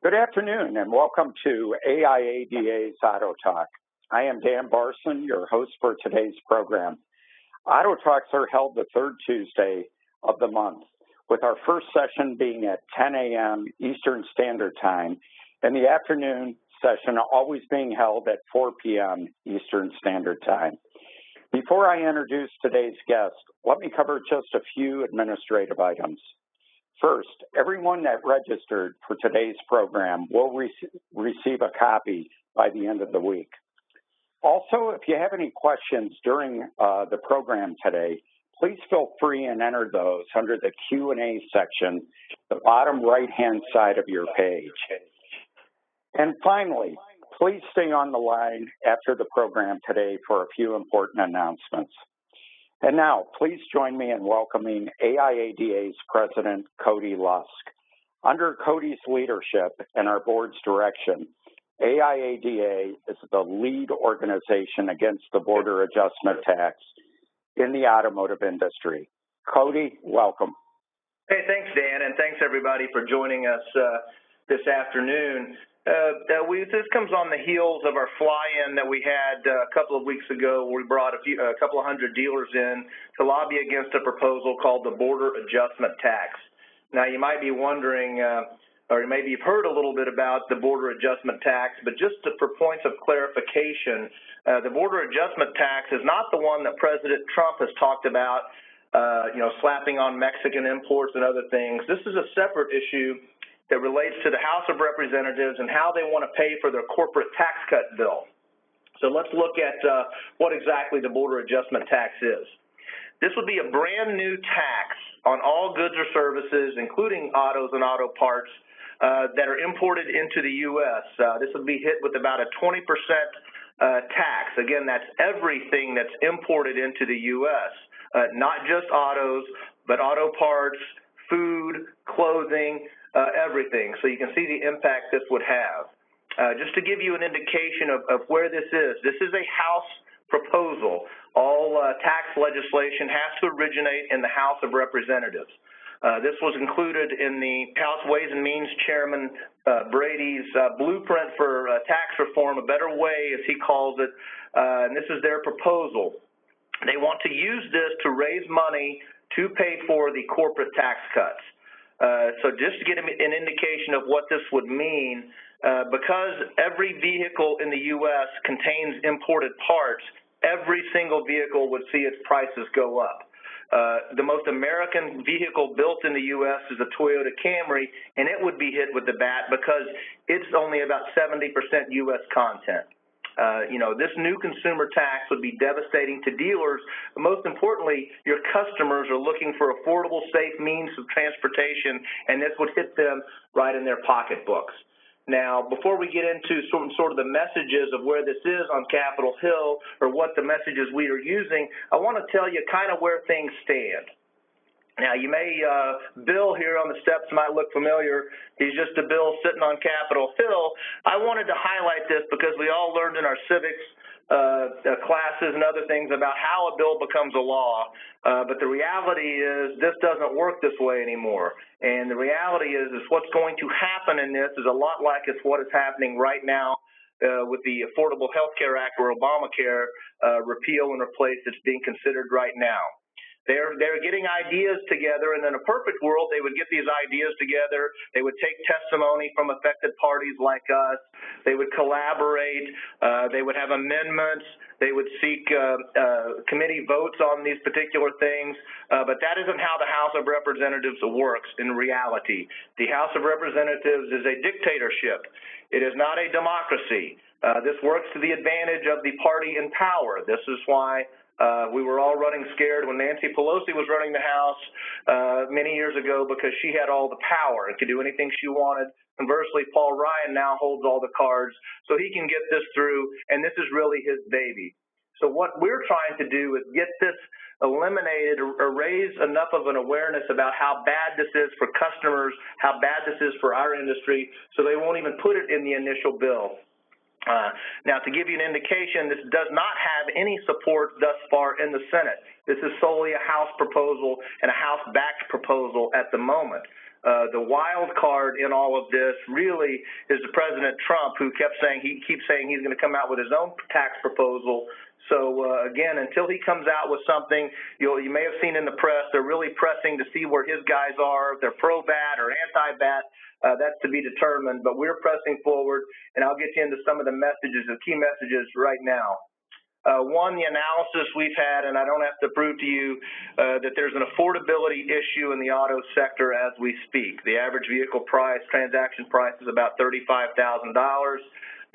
Good afternoon and welcome to AIADA's AutoTalk. I am Dan Barson, your host for today's program. AutoTalks are held the third Tuesday of the month, with our first session being at 10 a.m. Eastern Standard Time and the afternoon session always being held at 4 p.m. Eastern Standard Time. Before I introduce today's guest, let me cover just a few administrative items. First, everyone that registered for today's program will receive a copy by the end of the week. Also, if you have any questions during the program today, please feel free and enter those under the Q&A section, the bottom right-hand side of your page. And finally, please stay on the line after the program today for a few important announcements. And now, please join me in welcoming AIADA's President, Cody Lusk. Under Cody's leadership and our board's direction, AIADA is the lead organization against the border adjustment tax in the automotive industry. Cody, welcome. Hey, thanks, Dan, and thanks, everybody, for joining us this afternoon. This comes on the heels of our fly-in that we had a couple of weeks ago, where we brought a couple of hundred dealers in to lobby against a proposal called the border adjustment tax. Now, you might be wondering, or maybe you've heard a little bit about the border adjustment tax, but just for points of clarification, the border adjustment tax is not the one that President Trump has talked about, slapping on Mexican imports and other things. This is a separate issue that relates to the House of Representatives and how they want to pay for their corporate tax cut bill. So let's look at what exactly the border adjustment tax is. This would be a brand new tax on all goods or services, including autos and auto parts, that are imported into the U.S. This would be hit with about a 20% tax. Again, that's everything that's imported into the U.S., not just autos, but auto parts, food, clothing, everything. So you can see the impact this would have. Just to give you an indication of where this is a House proposal. All tax legislation has to originate in the House of Representatives. This was included in the House Ways and Means Chairman Brady's blueprint for tax reform, a better way, as he calls it, and this is their proposal. They want to use this to raise money to pay for the corporate tax cuts. So just to get an indication of what this would mean, because every vehicle in the U.S. contains imported parts, every single vehicle would see its prices go up. The most American vehicle built in the U.S. is a Toyota Camry, and it would be hit with the bat because it's only about 70% U.S. content. This new consumer tax would be devastating to dealers, but most importantly, your customers are looking for affordable, safe means of transportation, and this would hit them right in their pocketbooks. Now, before we get into sort of the messages of where this is on Capitol Hill or what the messages we are using, I want to tell you kind of where things stand. Now, you may, Bill here on the steps might look familiar. He's just a Bill sitting on Capitol Hill. I wanted to highlight this because we all learned in our civics classes and other things about how a bill becomes a law. But the reality is this doesn't work this way anymore. And the reality is what's going to happen in this is a lot like it's what is happening right now with the Affordable Health Care Act or Obamacare repeal and replace that's being considered right now. They're getting ideas together, and in a perfect world, they would get these ideas together. They would take testimony from affected parties like us. They would collaborate. They would have amendments. They would seek committee votes on these particular things. But that isn't how the House of Representatives works in reality. The House of Representatives is a dictatorship. It is not a democracy. This works to the advantage of the party in power. This is why we were all running scared when Nancy Pelosi was running the House many years ago because she had all the power and could do anything she wanted. Conversely, Paul Ryan now holds all the cards, so he can get this through, and this is really his baby. So what we're trying to do is get this eliminated or raise enough of an awareness about how bad this is for customers, how bad this is for our industry, so they won't even put it in the initial bill. Now, to give you an indication, this does not have any support thus far in the Senate. This is solely a House proposal and a House-backed proposal at the moment. The wild card in all of this really is the President Trump, who keeps saying he's going to come out with his own tax proposal. So again, until he comes out with something, you may have seen in the press, they're really pressing to see where his guys are. If they're pro-bat or anti-bat, that's to be determined. But we're pressing forward, and I'll get you into some of the messages, the key messages right now. One, the analysis we've had, and I don't have to prove to you that there's an affordability issue in the auto sector as we speak. The average vehicle price, transaction price, is about $35,000.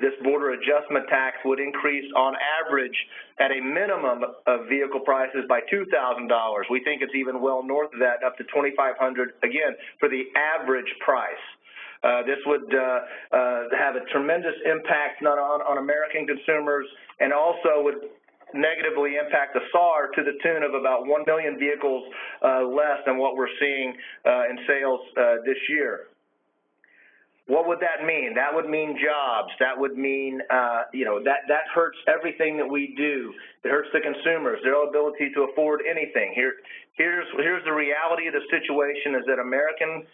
This border adjustment tax would increase on average at a minimum of vehicle prices by $2,000. We think it's even well north of that, up to $2,500, again, for the average price. This would have a tremendous impact on American consumers, and also would negatively impact the SAR to the tune of about 1 million vehicles less than what we're seeing in sales this year. What would that mean? That would mean jobs. That would mean, that hurts everything that we do. It hurts the consumers, their ability to afford anything. Here's the reality of the situation: is that American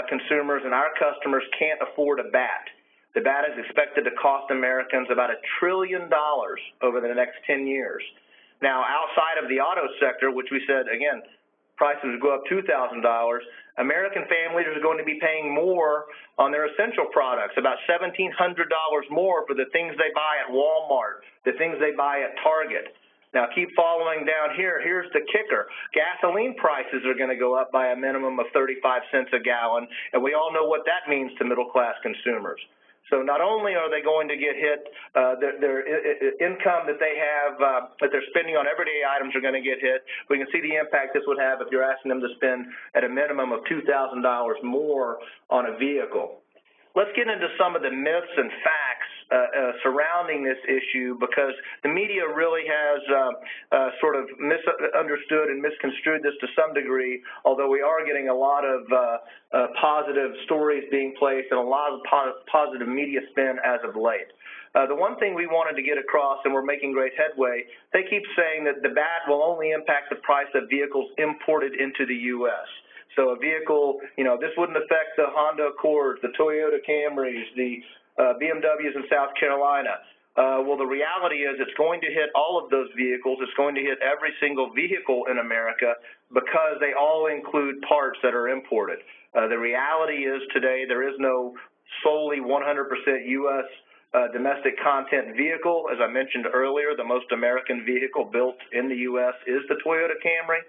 consumers and our customers can't afford a bat. The bat is expected to cost Americans about $1 trillion over the next 10 years. Now, outside of the auto sector, which we said, again, prices go up $2,000, American families are going to be paying more on their essential products, about $1,700 more for the things they buy at Walmart, the things they buy at Target. Now, keep following down here. Here's the kicker. Gasoline prices are going to go up by a minimum of 35 cents a gallon, and we all know what that means to middle-class consumers. So not only are they going to get hit, their income that they have, that they're spending on everyday items are going to get hit. We can see the impact this would have if you're asking them to spend at a minimum of $2,000 more on a vehicle. Let's get into some of the myths and facts surrounding this issue, because the media really has sort of misunderstood and misconstrued this to some degree, although we are getting a lot of positive stories being placed and a lot of positive media spin as of late. The one thing we wanted to get across, and we're making great headway, they keep saying that the bat will only impact the price of vehicles imported into the U.S. So a vehicle, this wouldn't affect the Honda Accords, the Toyota Camrys, the BMWs in South Carolina. Well, the reality is it's going to hit all of those vehicles. It's going to hit every single vehicle in America, because they all include parts that are imported. The reality is today there is no solely 100% U.S. Domestic content vehicle. As I mentioned earlier, the most American vehicle built in the U.S. is the Toyota Camry.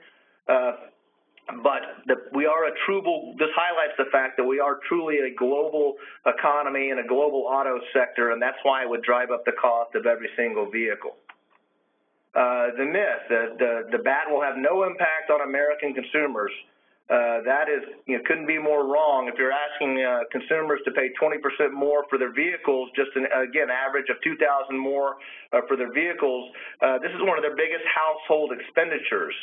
But this highlights the fact that we are truly a global economy and a global auto sector, and that's why it would drive up the cost of every single vehicle. The myth that the bat will have no impact on American consumers, that is, couldn't be more wrong. If you're asking consumers to pay 20% more for their vehicles, just again, average of $2,000 more for their vehicles, this is one of their biggest household expenditures.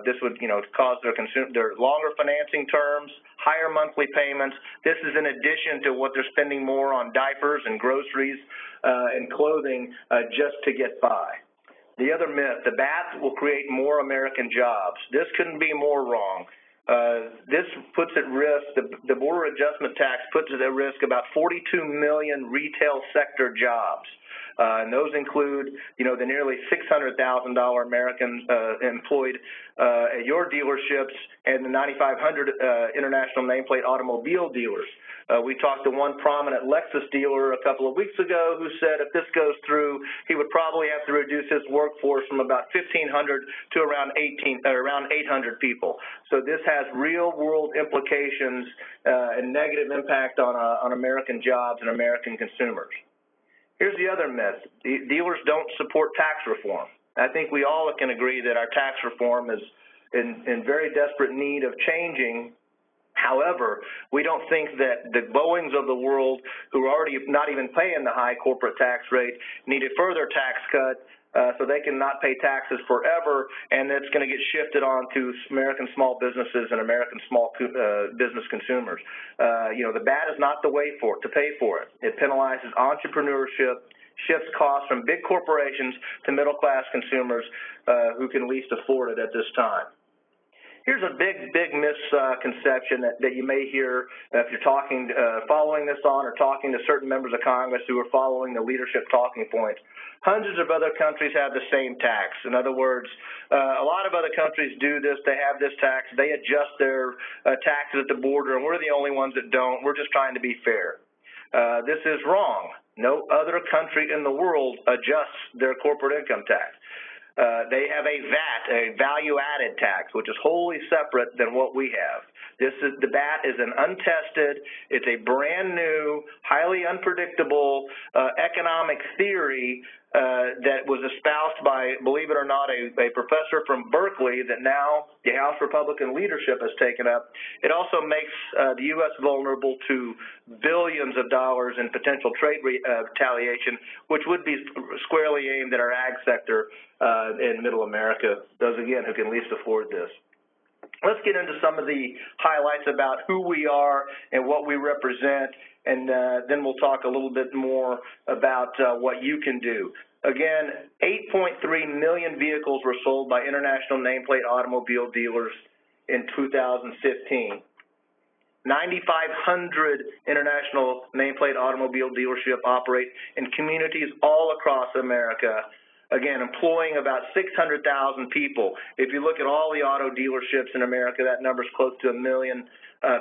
This would, cause their longer financing terms, higher monthly payments. This is in addition to what they're spending more on diapers and groceries and clothing just to get by. The other myth: the bat will create more American jobs. This couldn't be more wrong. This puts at risk, the border adjustment tax puts at risk about 42 million retail sector jobs. And those include, the nearly $600,000 Americans employed at your dealerships and the 9,500 international nameplate automobile dealers. We talked to one prominent Lexus dealer a couple of weeks ago who said if this goes through, he would probably have to reduce his workforce from about 1,500 to around 800 people. So this has real-world implications and negative impact on American jobs and American consumers. Here's the other myth: dealers don't support tax reform. I think we all can agree that our tax reform is in very desperate need of changing. However, we don't think that the Boeings of the world, who are already not even paying the high corporate tax rate, need a further tax cut so they can not pay taxes forever, and that's going to get shifted on to American small businesses and American small business consumers. The bat is not the way to pay for it. It penalizes entrepreneurship, shifts costs from big corporations to middle-class consumers who can least afford it at this time. Here's a big misconception that you may hear if you're following this on or talking to certain members of Congress who are following the leadership talking points. Hundreds of other countries have the same tax. In other words, a lot of other countries do this. They have this tax. They adjust their taxes at the border, and we're the only ones that don't. We're just trying to be fair. This is wrong. No other country in the world adjusts their corporate income tax. They have a VAT, a value-added tax, which is wholly separate than what we have. The VAT is an untested, it's a brand new, highly unpredictable economic theory that was espoused by, believe it or not, a professor from Berkeley that now the House Republican leadership has taken up. It also makes the U.S. vulnerable to billions of dollars in potential trade retaliation, which would be squarely aimed at our ag sector in Middle America, those, again, who can least afford this. Let's get into some of the highlights about who we are and what we represent, and then we'll talk a little bit more about what you can do. Again, 8.3 million vehicles were sold by international nameplate automobile dealers in 2015. 9,500 international nameplate automobile dealerships operate in communities all across America, again, employing about 600,000 people. If you look at all the auto dealerships in America, that number is close to 1 million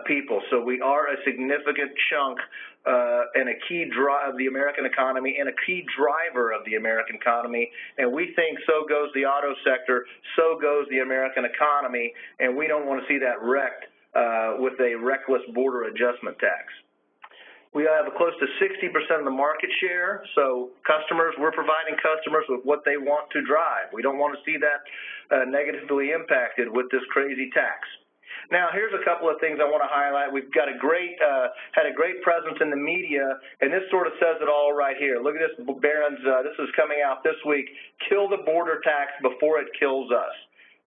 people. So we are a significant chunk and a key drive of the American economy and a key driver of the American economy. And we think so goes the auto sector, so goes the American economy, and we don't want to see that wrecked with a reckless border adjustment tax. We have close to 60% of the market share, so we're providing customers with what they want to drive. We don't want to see that negatively impacted with this crazy tax. Now, here's a couple of things I want to highlight. We've got had a great presence in the media, and this sort of says it all right here. Look at this, Barron's, this is coming out this week, kill the border tax before it kills us.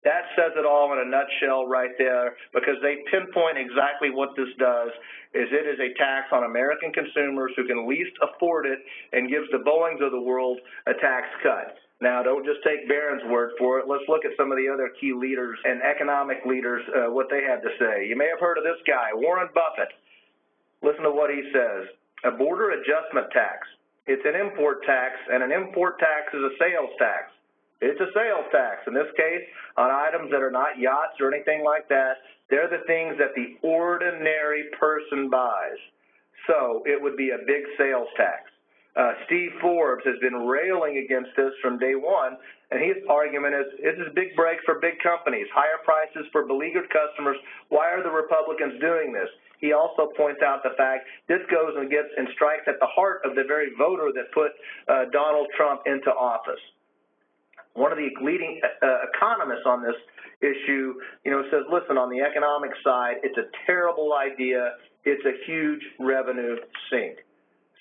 That says it all in a nutshell right there, because they pinpoint exactly what this does. It is a tax on American consumers who can least afford it and gives the Boeings of the world a tax cut. Now, don't just take Barron's word for it. Let's look at some of the other key leaders and economic leaders, what they have to say. You may have heard of this guy, Warren Buffett. Listen to what he says. A border adjustment tax. It's an import tax, and an import tax is a sales tax. It's a sales tax. In this case, on items that are not yachts or anything like that, they're the things that the ordinary person buys. So it would be a big sales tax. Steve Forbes has been railing against this from day one, and his argument is this is a big break for big companies, higher prices for beleaguered customers. Why are the Republicans doing this? He also points out the fact this goes and strikes at the heart of the very voter that put Donald Trump into office. One of the leading economists on this issue, says, listen, on the economic side, it's a terrible idea. It's a huge revenue sink.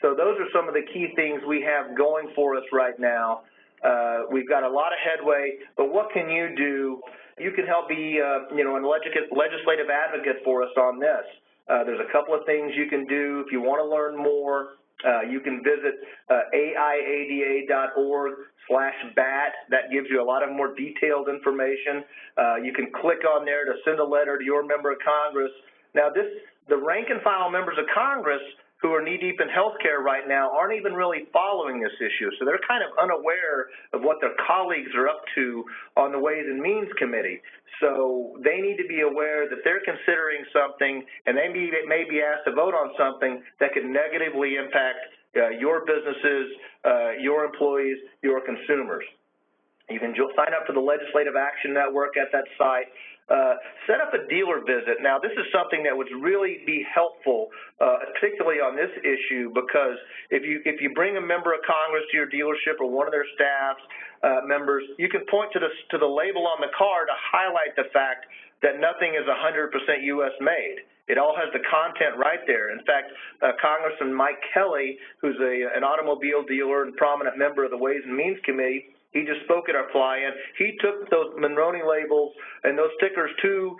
So those are some of the key things we have going for us right now. We've got a lot of headway, but what can you do? You can help be, a legislative advocate for us on this. There's a couple of things you can do. If you want to learn more, you can visit aiada.org/bat. That gives you a lot of more detailed information. You can click on there to send a letter to your member of Congress. Now, the rank and file members of Congress who are knee-deep in health care right now aren't even really following this issue. So they're kind of unaware of what their colleagues are up to on the Ways and Means Committee. So they need to be aware that they're considering something, and they may be asked to vote on something that could negatively impact your businesses, your employees, your consumers. You can sign up for the Legislative Action Network at that site. Set up a dealer visit. Now, this is something that would really be helpful, particularly on this issue, because if you bring a member of Congress to your dealership or one of their staff members, you can point to the label on the car to highlight the fact that nothing is 100% U.S. made. It all has the content right there. In fact, Congressman Mike Kelly, who's an automobile dealer and prominent member of the Ways and Means Committee, he just spoke at our fly-in. He took those Monroney labels and those stickers to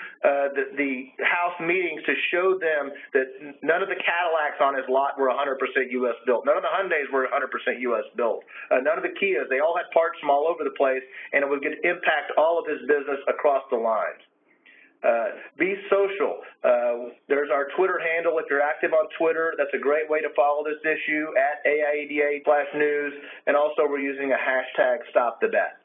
the House meetings to show them that none of the Cadillacs on his lot were 100% U.S. built. None of the Hyundais were 100% U.S. built. None of the Kias. They all had parts from all over the place, and it would impact all of his business across the lines. Be social. There's our Twitter handle. If you're active on Twitter, that's a great way to follow this issue, at AIADA/news, and also we're using a hashtag #StopTheBat.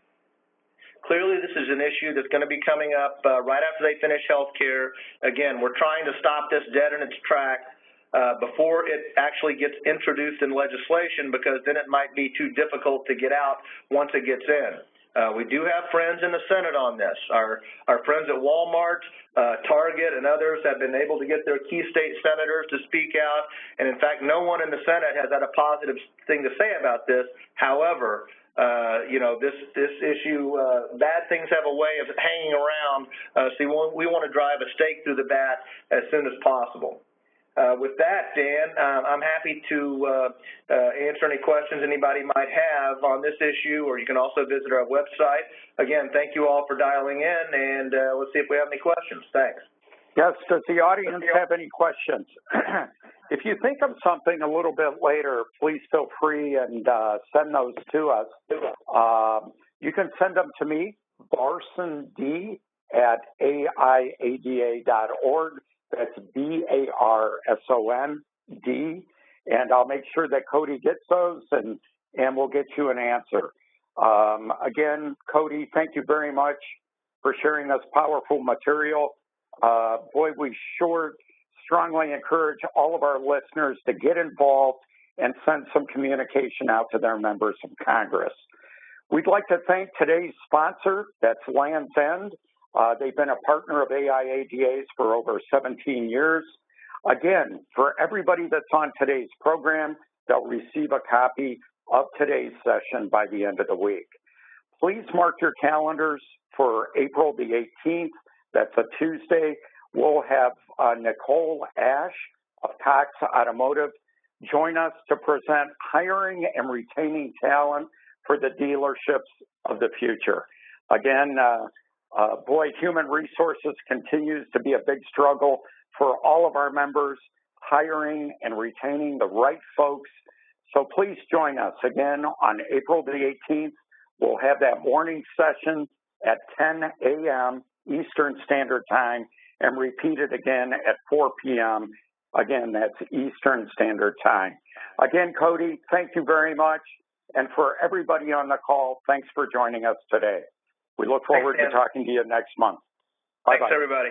Clearly, this is an issue that's going to be coming up right after they finish health care. Again, we're trying to stop this dead in its track before it actually gets introduced in legislation, because then it might be too difficult to get out once it gets in. We do have friends in the Senate on this. Our friends at Walmart, Target, and others have been able to get their key state senators to speak out, and in fact, no one in the Senate has had a positive thing to say about this. However, this issue, bad things have a way of hanging around, so we want to drive a stake through the bat as soon as possible. With that, Dan, I'm happy to answer any questions anybody might have on this issue, or you can also visit our website. Again, thank you all for dialing in, and let's see if we have any questions. Thanks. Yes, does the audience have any questions? If you think of something a little bit later, please feel free and send those to us. You can send them to me, barsond@aiada.org. That's BARSOND, and I'll make sure that Cody gets those, and we'll get you an answer. Again, Cody, thank you very much for sharing this powerful material. Boy, we sure strongly encourage all of our listeners to get involved and send some communication out to their members of Congress. We'd like to thank today's sponsor, that's Land's End. They've been a partner of AIADA's for over 17 years. Again, for everybody that's on today's program, they'll receive a copy of today's session by the end of the week. Please mark your calendars for April the 18th. That's a Tuesday. We'll have Nicole Ash of Cox Automotive join us to present hiring and retaining talent for the dealerships of the future. Again, boy, human resources continues to be a big struggle for all of our members, hiring and retaining the right folks. So please join us again on April the 18th. We'll have that morning session at 10 a.m. Eastern Standard Time, and repeat it again at 4 p.m. Again, that's Eastern Standard Time. Again, Cody, thank you very much. And for everybody on the call, thanks for joining us today. We look forward to talking to you next month. Bye-bye. Thanks, everybody.